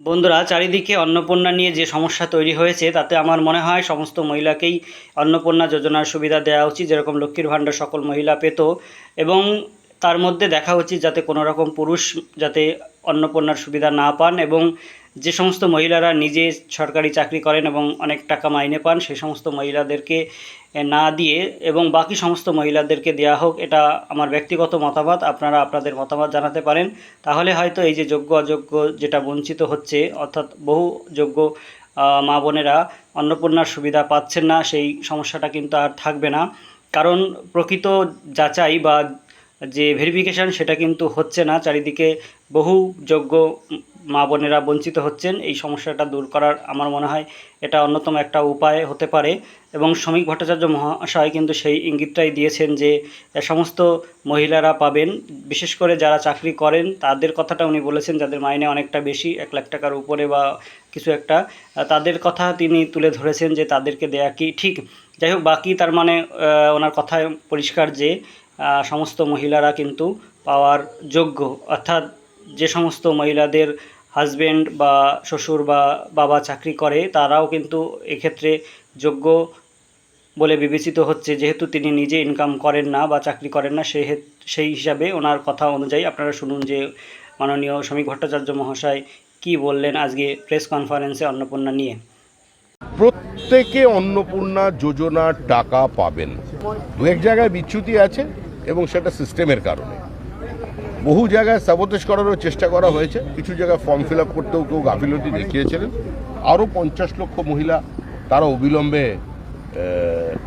বন্ধুরা, চারিদিকে অন্নপূর্ণা নিয়ে যে সমস্যা তৈরি হয়েছে তাতে আমার মনে হয় সমস্ত মহিলাকেই অন্নপূর্ণা যোজনার সুবিধা দেওয়া উচিত, যেরকম লক্ষ্মীর ভাণ্ডার সকল মহিলা পেত। এবং তার মধ্যে দেখা উচিত যাতে কোনো রকম পুরুষ যাতে অন্নপূর্ণার সুবিধা না পান, এবং যে সমস্ত মহিলারা নিজে সরকারি চাকরি করেন এবং অনেক টাকা মাইনে পান সেই সমস্ত মহিলাদেরকে না দিয়ে এবং বাকি সমস্ত মহিলাদেরকে দেওয়া হোক। এটা আমার ব্যক্তিগত মতামত, আপনারা আপনাদের মতামত জানাতে পারেন। তাহলে হয়তো এই যে যোগ্য অযোগ্য যেটা বঞ্চিত হচ্ছে, অর্থাৎ বহু যোগ্য মা বোনেরা অন্নপূর্ণার সুবিধা পাচ্ছেন না, সেই সমস্যাটা কিন্তু আর থাকবে না। কারণ প্রকৃত যাচাই বা যে ভেরিফিকেশান সেটা কিন্তু হচ্ছে না, চারিদিকে বহু যোগ্য মা বোনেরা বঞ্চিত হচ্ছেন। এই সমস্যাটা দূর করার আমার মনে হয় এটা অন্যতম একটা উপায় হতে পারে। এবং শ্রমিক ভট্টাচার্য মহাশয় কিন্তু সেই ইঙ্গিতটাই দিয়েছেন যে সমস্ত মহিলারা পাবেন, বিশেষ করে যারা চাকরি করেন তাদের কথাটা উনি বলেছেন, যাদের মাইনে অনেকটা বেশি 1 লাখ টাকার উপরে বা কিছু একটা, তাদের কথা তিনি তুলে ধরেছেন যে তাদেরকে দেয়া কি ঠিক। যাই হোক, বাকি তার মানে ওনার কথায় পরিষ্কার যে সমস্ত মহিলারা কিন্তু পাওয়ার যোগ্য, অর্থাৎ যে সমস্ত মহিলাদের হাজব্যান্ড বা শ্বশুর বা বাবা চাকরি করে তারাও কিন্তু এক্ষেত্রে যোগ্য বলে বিবেচিত হচ্ছে, যেহেতু তিনি নিজে ইনকাম করেন না বা চাকরি করেন না। সেই হিসাবে ওনার কথা অনুযায়ী আপনারা শুনুন যে মাননীয় শ্রমিক ভট্টাচার্য মহাশয় কি বললেন আজকে প্রেস কনফারেন্সে অন্নপূর্ণা নিয়ে। প্রত্যেকে অন্নপূর্ণা যোজনার টাকা পাবেন। দু এক জায়গায় বিচ্যুতি আছে এবং সেটা সিস্টেমের কারণে। বহু জায়গায় সাবোতেজ করারও চেষ্টা করা হয়েছে, কিছু জায়গায় ফর্ম ফিল আপ করতেও কেউ গাফিলতি দেখিয়েছিলেন। আরও 50 লক্ষ মহিলা তারা অবিলম্বে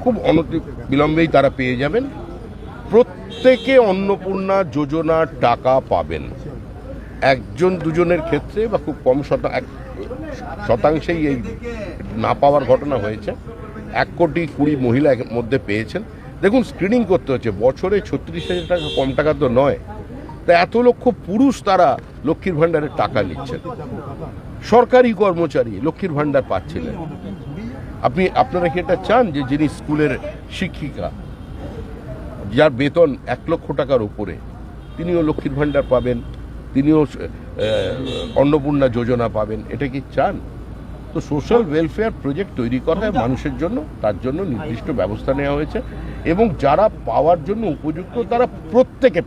খুব বিলম্বেই তারা পেয়ে যাবেন। প্রত্যেকে অন্নপূর্ণা যোজনার টাকা পাবেন। একজন দুজনের ক্ষেত্রে বা খুব কম শতাংশেই এই না পাওয়ার ঘটনা হয়েছে। 1,20,00,000 মহিলা মধ্যে পেয়েছেন। দেখুন, স্ক্রিনিং করতে হচ্ছে, বছরে 36,000 টাকা কম টাকা তো নয়। তা এত লক্ষ পুরুষ তারা লক্ষ্মীর ভাণ্ডারের টাকা নিচ্ছেন। সরকারি কর্মচারী লক্ষ্মীর ভাণ্ডার পাচ্ছিলেন। আপনারা কি এটা চান যে যিনি স্কুলের শিক্ষিকা, যার বেতন 1 লক্ষ টাকার উপরে, তিনিও লক্ষ্মীর ভাণ্ডার পাবেন, তিনিও অন্নপূর্ণা যোজনা পাবেন? এটা কি চান? তো সোশ্যাল ওয়েলফেয়ার প্রজেক্ট তৈরি করা হয় মানুষের জন্য, তার জন্য নির্দিষ্ট ব্যবস্থা নেওয়া হয়েছে এবং যারা পাওয়ার জন্য উপযুক্ত তারা প্রত্যেকে